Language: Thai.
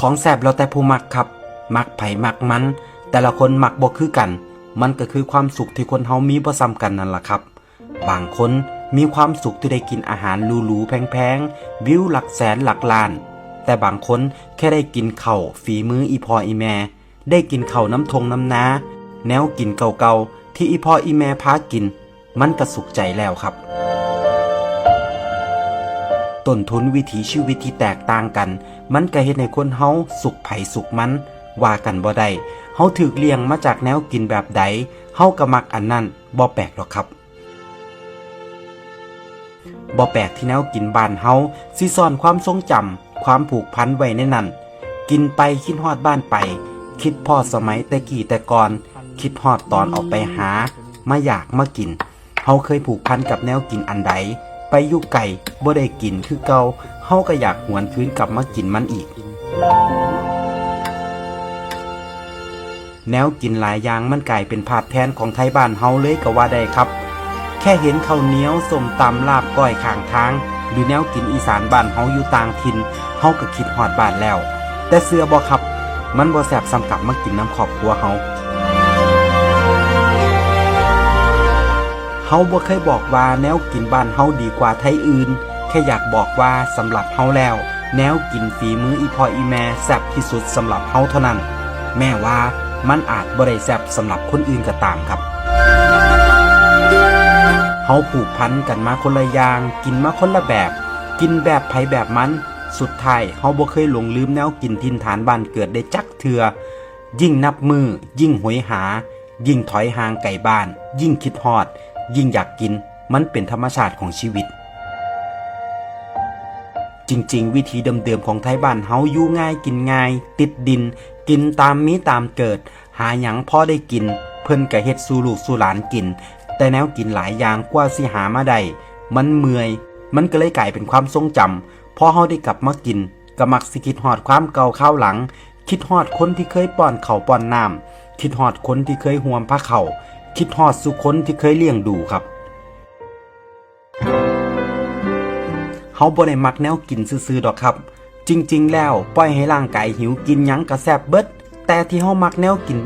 ของแซ่บแล้วแต่ผู้มักครับมักไผมักมันแต่ละคนมักบ่คือกันมันก็คือความสุขที่คนเฮามีบ่ซ้ำกันนั่นล่ะครับบางคนมีความสุขที่ได้กินอาหารหรูๆแพงๆวิวหลักแสนหลักล้านแต่บางคนแค่ได้กินข้าวฝีมืออีพ่ออีแม่ได้กินข้าวน้ำทงน้ำนาแนวกินเก่าๆที่อีพ่ออีแม่พากินมันก็สุขใจแล้วครับต้นทุนวิถีชีวิตที่แตกต่างกันมันก็เฮ็ดให้คนเฮาสุขไผสุขมันว่ากันบ่ได้เฮาถูกเลี้ยงมาจากแนวกินแบบใดเฮาก็มักอันนั้นบ่แปลกหรอกครับบ่แปลกที่แนวกินบ้านเฮาสิซ่อนความทรงจำความผูกพันไว้ในนั้นกินไปคิดฮอดบ้านไปคิดพอสมัยแต่กี้แต่ก่อนคิดฮอดตอนออกไปหามาอยากมากินเฮาเคยผูกพันกับแนวกินอันใดไปอยู่ไกลบ่ได้กินคือเก่าเฮาก็อยากหวนคืนกลับมากินมันอีกแนวกินหลายอย่างมันกลายเป็นภาพแทนของไทยบ้านเฮาเลยก็ว่าได้ครับแค่เห็นข้าวเหนียวส้มตำลาบก้อยข้างทางหรือแนวกินอีสานบ้านเฮาอยู่ต่างถิ่นเฮาก็คิดฮอดบ้านแล้วแต่เชื่อบ่ครับมันบ่แซ่บสำกับมากินน้ำครอบครัวเฮาบ่เคยบอกว่าแนวกินบ้านเฮาดีกว่าไทยอื่นแค่อยากบอกว่าสำหรับเฮาแล้วแนวกินฝีมืออีพ่ออีแม่แซ่บที่สุดสำหรับเฮาเท่านั้นแม้ว่ามันอาจบ่ได้แซ่บสำหรับคนอื่นก็ตามครับเฮาผูกพันกันมาคนละอย่างกินมาคนละแบบกินแบบไผแบบมันสุดท้ายเฮาบ่เคยหลงลืมแนวกินถิ่นฐานบ้านเกิดได้จักเทื่อยิ่งนับมือยิ่งหวยหายิ่งถอยห่างไกลบ้านยิ่งคิดฮอดยิ่งอยากกินมันเป็นธรรมชาติของชีวิตจริงๆวิธีเดิมๆของไทยบ้านเฮาอยู่ง่ายกินง่ายติดดินกินตามมีตามเกิดหาหยังพอได้กินเพิ่นก็เฮ็ดสู่ลูกสู่หลานกินแต่แนวกินหลายอย่างกว่าสิหามาได้มันเมื่อยมันก็เลยกลายเป็นความทรงจำพอเฮาได้กลับมากินก็มักสิคิดฮอดความเก่าข้าวหลังคิดฮอดคนที่เคยป้อนข้าวป้อนน้ำคิดฮอดคนที่เคยห่วมผ้าเข่าคิดฮอดสุคนที่เคยเลี้ยงดูครับเฮาบ่ได้มักแนวกินซื่อๆดอกครับจริงๆแล้วปล่อยให้ร่างกายหิวกินหยังก็แซ่บเบิดแต่ที่เฮามักแนวกิน